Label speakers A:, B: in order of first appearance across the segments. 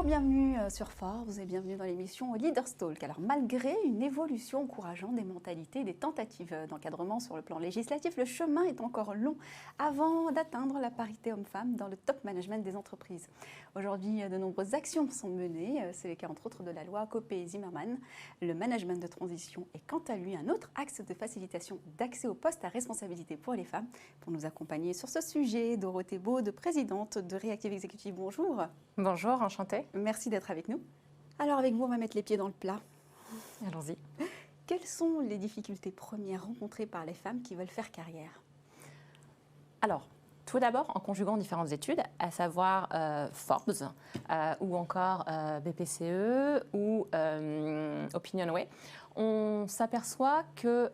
A: bienvenue sur Forbes et bienvenue dans l'émission Leaders Talk. Alors malgré une évolution encourageante des mentalités et des tentatives d'encadrement sur le plan législatif, le chemin est encore long avant d'atteindre la parité homme-femme dans le top management des entreprises. Aujourd'hui, de nombreuses actions sont menées, c'est le cas entre autres de la loi Copé-Zimmermann. Le management de transition est quant à lui un autre axe de facilitation d'accès aux postes à responsabilité pour les femmes. Pour nous accompagner sur ce sujet, Dorothée Baude, présidente de Reactive Executive, bonjour.
B: Bonjour, enchantée.
A: Merci d'être avec nous. Alors avec vous, on va mettre les pieds dans le plat.
B: Allons-y.
A: Quelles sont les difficultés premières rencontrées par les femmes qui veulent faire carrière?
B: Alors, tout d'abord, en conjuguant différentes études, à savoir Forbes ou encore BPCE ou Opinionway, on s'aperçoit que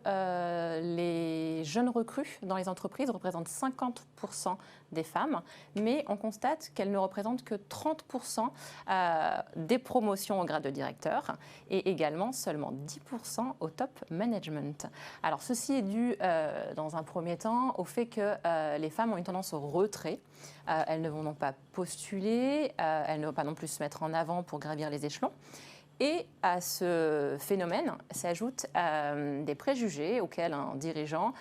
B: les jeunes recrues dans les entreprises représentent 50% des femmes, mais on constate qu'elles ne représentent que 30% des promotions au grade de directeur et également seulement 10% au top management. Alors ceci est dû dans un premier temps au fait que les femmes ont une tendance au retrait. Elles ne vont donc pas postuler, elles ne vont pas non plus se mettre en avant pour gravir les échelons. Et à ce phénomène s'ajoutent des préjugés auxquels un dirigeant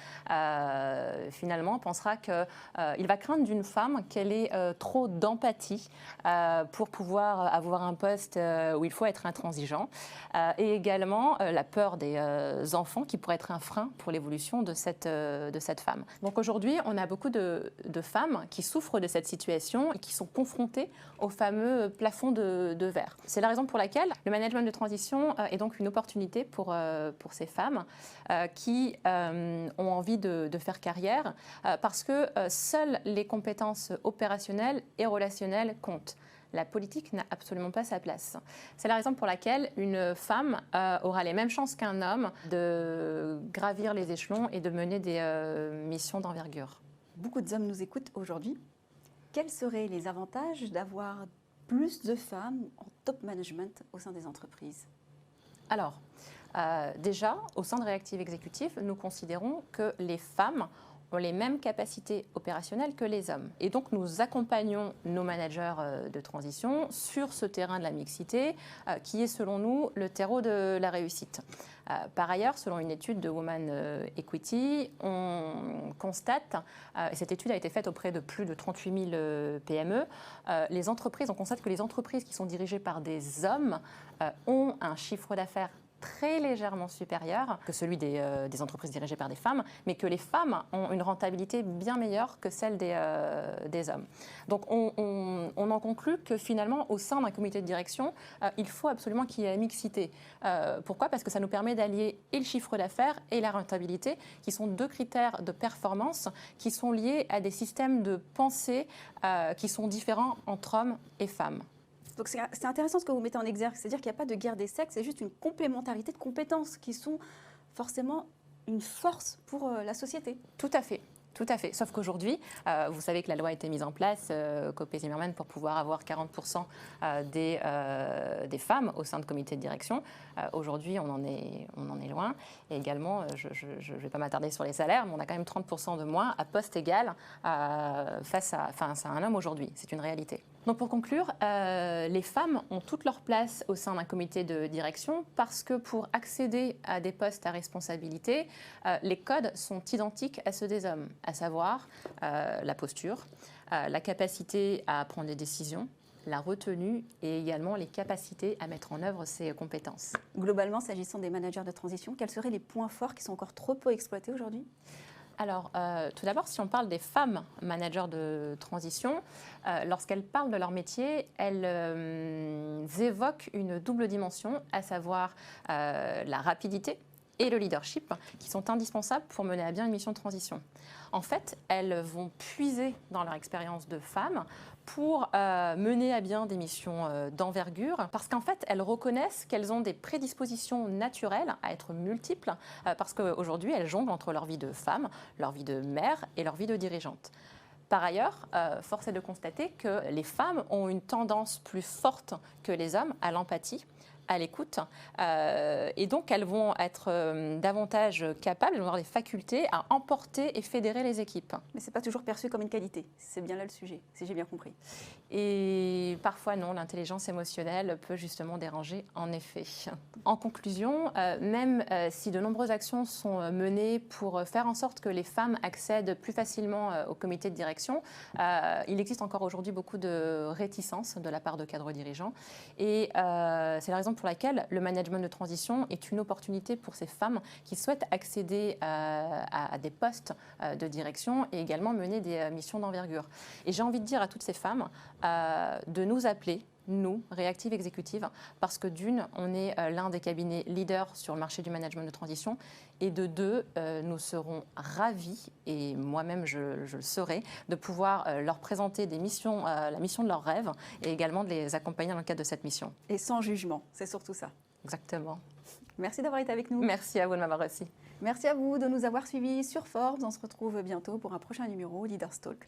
B: finalement pensera qu'il va craindre d'une femme qu'elle ait trop d'empathie pour pouvoir avoir un poste où il faut être intransigeant. Et également la peur des enfants qui pourrait être un frein pour l'évolution de cette femme. Donc aujourd'hui, on a beaucoup de femmes qui souffrent de cette situation et qui sont confrontées au fameux plafond de verre. C'est la raison pour laquelle le management de transition est donc une opportunité pour ces femmes qui ont envie de faire carrière parce que seules les compétences opérationnelles et relationnelles comptent. La politique n'a absolument pas sa place. C'est la raison pour laquelle une femme aura les mêmes chances qu'un homme de gravir les échelons et de mener des missions d'envergure.
A: Beaucoup d'hommes nous écoutent aujourd'hui. Quels seraient les avantages d'avoir plus de femmes en top management au sein des entreprises?
B: Alors, déjà, au sein de Reactive Executive, nous considérons que les femmes ont les mêmes capacités opérationnelles que les hommes. Et donc, nous accompagnons nos managers de transition sur ce terrain de la mixité qui est, selon nous, le terreau de la réussite. Par ailleurs, selon une étude de Women Equity, on constate, et cette étude a été faite auprès de plus de 38 000 PME, on constate que les entreprises qui sont dirigées par des hommes ont un chiffre d'affaires très légèrement supérieur que celui des entreprises dirigées par des femmes, mais que les femmes ont une rentabilité bien meilleure que celle des hommes. Donc on en conclut que finalement, au sein d'un comité de direction, il faut absolument qu'il y ait la mixité. Pourquoi? Parce que ça nous permet d'allier et le chiffre d'affaires et la rentabilité, qui sont deux critères de performance qui sont liés à des systèmes de pensée qui sont différents entre hommes et femmes.
A: Donc c'est intéressant ce que vous mettez en exergue, c'est-à-dire qu'il n'y a pas de guerre des sexes, c'est juste une complémentarité de compétences qui sont forcément une force pour la société.
B: Tout à fait. Tout à fait. Sauf qu'aujourd'hui, vous savez que la loi a été mise en place, Copé-Zimmermann, pour pouvoir avoir 40% des femmes au sein de comités de direction. Aujourd'hui, on en est loin. Et également, je ne vais pas m'attarder sur les salaires, mais on a quand même 30% de moins à poste égal face à un homme aujourd'hui. C'est une réalité. Donc pour conclure, les femmes ont toute leur place au sein d'un comité de direction parce que pour accéder à des postes à responsabilité, les codes sont identiques à ceux des hommes, à savoir la posture, la capacité à prendre des décisions, la retenue et également les capacités à mettre en œuvre ces compétences.
A: Globalement, s'agissant des managers de transition, quels seraient les points forts qui sont encore trop peu exploités aujourd'hui ?
B: Alors, tout d'abord, si on parle des femmes managers de transition, lorsqu'elles parlent de leur métier, elles évoquent une double dimension, à savoir la rapidité et le leadership, qui sont indispensables pour mener à bien une mission de transition. En fait, elles vont puiser dans leur expérience de femmes pour mener à bien des missions d'envergure, parce qu'en fait, elles reconnaissent qu'elles ont des prédispositions naturelles à être multiples, parce qu'aujourd'hui, elles jonglent entre leur vie de femme, leur vie de mère et leur vie de dirigeante. Par ailleurs, force est de constater que les femmes ont une tendance plus forte que les hommes à l'empathie, à l'écoute. Et donc, elles vont être davantage capables, elles vont avoir des facultés à emporter et fédérer les équipes.
A: Mais ce n'est pas toujours perçu comme une qualité. C'est bien là le sujet, si j'ai bien compris.
B: Et parfois, non, l'intelligence émotionnelle peut justement déranger, en effet. En conclusion, même si de nombreuses actions sont menées pour faire en sorte que les femmes accèdent plus facilement au comité de direction, il existe encore aujourd'hui beaucoup de réticence de la part de cadres dirigeants. Et c'est la raison pour laquelle le management de transition est une opportunité pour ces femmes qui souhaitent accéder à des postes de direction et également mener des missions d'envergure. Et j'ai envie de dire à toutes ces femmes de nous appeler, nous, Reactive Executive, parce que d'une, on est l'un des cabinets leaders sur le marché du management de transition, et de deux, nous serons ravis, et moi-même je le serai, de pouvoir leur présenter des missions, la mission de leurs rêves, et également de les accompagner dans le cadre de cette mission.
A: Et sans jugement, c'est surtout ça.
B: Exactement.
A: Merci d'avoir été avec nous.
B: Merci à vous de m'avoir reçu.
A: Merci à vous de nous avoir suivis sur Forbes. On se retrouve bientôt pour un prochain numéro Leaders Talk.